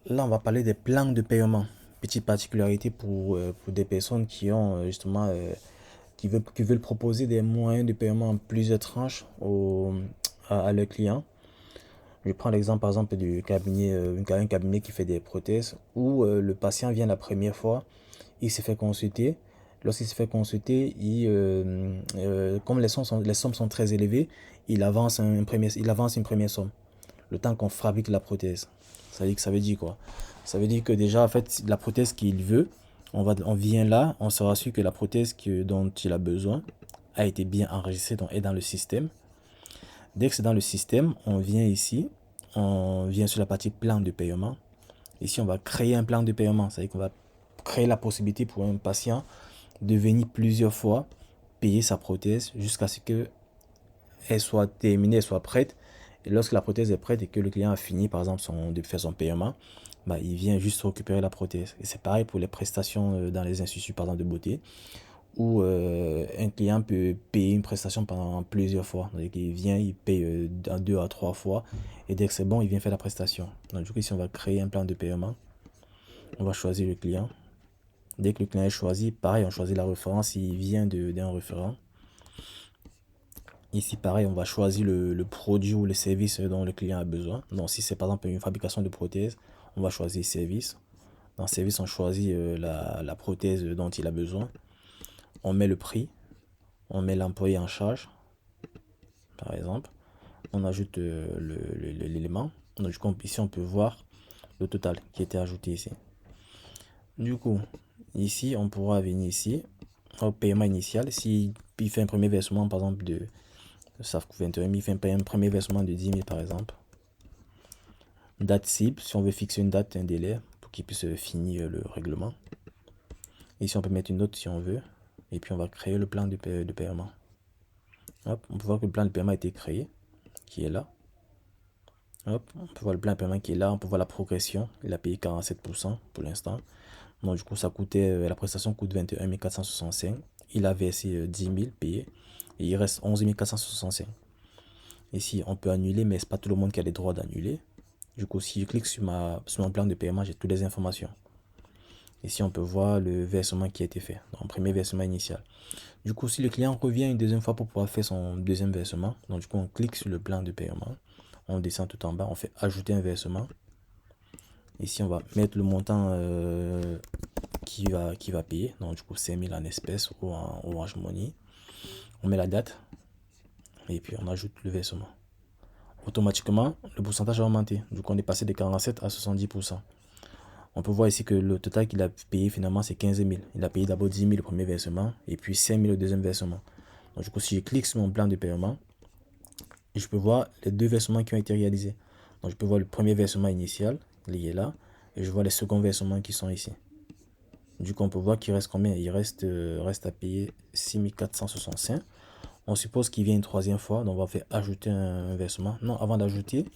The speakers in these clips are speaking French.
Là, on va parler des plans de paiement. Petite particularité pour des personnes qui ont justement qui veulent proposer des moyens de paiement en plusieurs tranches à leurs clients. Je prends l'exemple par exemple du cabinet, un cabinet qui fait des prothèses où le patient vient la première fois, il se fait consulter. Lorsqu'il se fait consulter, comme les sommes sont très élevées, il avance une première somme le temps qu'on fabrique la prothèse. Ça veut dire quoi? Ça veut dire que déjà, en fait, la prothèse qu'il veut, on vient là, on se rassure que la prothèse dont il a besoin a été bien enregistrée, donc est dans le système. Dès que c'est dans le système, on vient ici, on vient sur la partie plan de paiement. Ici, on va créer un plan de paiement. C'est-à-dire qu'on va créer la possibilité pour un patient de venir plusieurs fois payer sa prothèse jusqu'à ce que elle soit terminée, elle soit prête. Et lorsque la prothèse est prête et que le client a fini, par exemple, de faire son paiement, bah, il vient juste récupérer la prothèse. Et c'est pareil pour les prestations dans les instituts, par exemple, de beauté, où un client peut payer une prestation pendant plusieurs fois. Donc, il vient, il paye deux à trois fois, et dès que c'est bon, il vient faire la prestation. Donc, du coup, ici, on va créer un plan de paiement. On va choisir le client. Dès que le client est choisi, pareil, on choisit la référence, il vient d'un référent. Ici, pareil, on va choisir le produit ou le service dont le client a besoin. Donc, si c'est par exemple une fabrication de prothèses, on va choisir service. Dans service, on choisit la prothèse dont il a besoin. On met le prix, on met l'employé en charge, par exemple. On ajoute l'élément. Donc, du coup, ici, on peut voir le total qui a été ajouté ici. Du coup, ici, on pourra venir ici, au paiement initial. Si il fait un premier versement, par exemple, ça fait 21 il fait un premier versement de 10 000, par exemple. Date cible, si on veut fixer une date, un délai pour qu'il puisse finir le règlement. Ici, on peut mettre une note si on veut. Et puis, on va créer le plan de paiement. Hop, on peut voir que le plan de paiement a été créé, qui est là. Hop, on peut voir le plan de paiement qui est là. On peut voir la progression. Il a payé 47% pour l'instant. Donc, du coup, la prestation coûte 21 465. Il a versé 10 000 payés. Et il reste 11 465. Ici, on peut annuler, mais ce n'est pas tout le monde qui a les droits d'annuler. Du coup, si je clique sur mon plan de paiement, j'ai toutes les informations. Ici, on peut voir le versement qui a été fait, donc premier versement initial. Du coup, si le client revient une deuxième fois pour pouvoir faire son deuxième versement, donc du coup, on clique sur le plan de paiement, on descend tout en bas, on fait ajouter un versement. Ici, on va mettre le montant qui va payer, donc du coup, 5 000 en espèces ou en Orange Money. On met la date et puis on ajoute le versement. Automatiquement, le pourcentage a augmenté. Du coup, on est passé de 47 à 70%. On peut voir ici que le total qu'il a payé finalement c'est 15 000. Il a payé d'abord 10 000 le premier versement et puis 5 000 le deuxième versement. Donc du coup si je clique sur mon plan de paiement, je peux voir les deux versements qui ont été réalisés. Donc je peux voir le premier versement initial, il est là, et je vois les seconds versements qui sont ici. Du coup on peut voir qu'il reste combien? Il reste à payer 6 465. On suppose qu'il vient une troisième fois, donc on va faire ajouter un versement. Non, avant d'ajouter,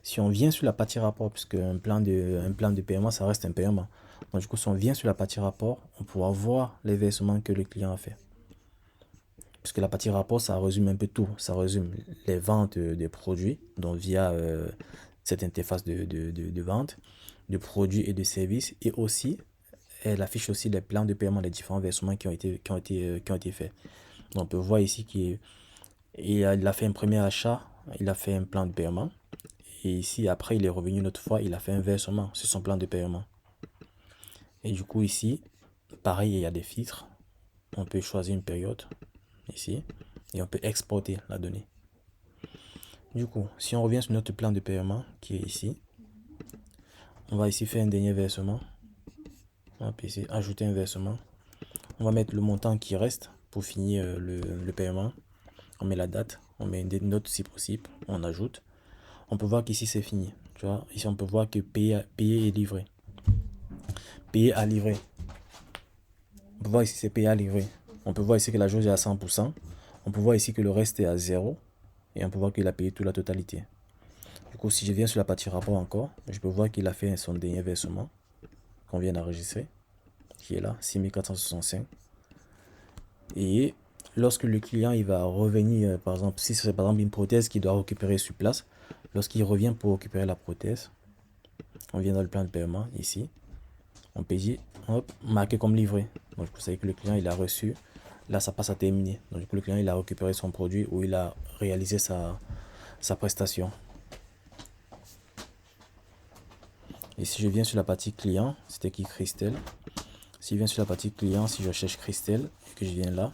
si on vient sur la partie rapport, puisque un plan de paiement, ça reste un paiement. Donc, du coup, si on vient sur la partie rapport, on pourra voir les versements que le client a fait. Puisque la partie rapport, ça résume un peu tout. Ça résume les ventes des produits, donc via cette interface de vente, de produits et de services. Et aussi, elle affiche aussi les plans de paiement, les différents versements qui ont été faits. Donc, on peut voir ici qu'il a fait un premier achat, il a fait un plan de paiement. Et ici, après, il est revenu une autre fois, il a fait un versement sur son plan de paiement. Et du coup, ici, pareil, il y a des filtres. On peut choisir une période, ici, et on peut exporter la donnée. Du coup, si on revient sur notre plan de paiement, qui est ici, on va ici faire un dernier versement. On peut ici ajouter un versement. On va mettre le montant qui reste pour finir le paiement. On met la date, on met une note si possible, on ajoute. On peut voir qu'ici c'est fini. Tu vois, ici on peut voir que payer est livré. Payer à livrer. On peut voir ici c'est payé à livrer. On peut voir ici que la jauge est à 100%. On peut voir ici que le reste est à 0. Et on peut voir qu'il a payé toute la totalité. Du coup, si je viens sur la partie rapport encore, je peux voir qu'il a fait son dernier versement qu'on vient d'enregistrer, qui est là, 6 465. Et lorsque le client il va revenir, par exemple, si c'est par exemple une prothèse qu'il doit récupérer sur place, lorsqu'il revient pour récupérer la prothèse, On vient dans le plan de paiement ici. On paye, hop, marqué comme livré. Donc vous savez que le client il a reçu. Là ça passe à terminer. Donc du coup le client il a récupéré son produit ou il a réalisé sa prestation. Et si je viens sur la partie client, c'était qui Christelle. Si je viens sur la partie client, si je cherche Christelle et que je viens là,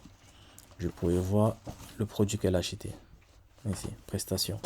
je pourrais voir le produit qu'elle a acheté. Ici, prestation.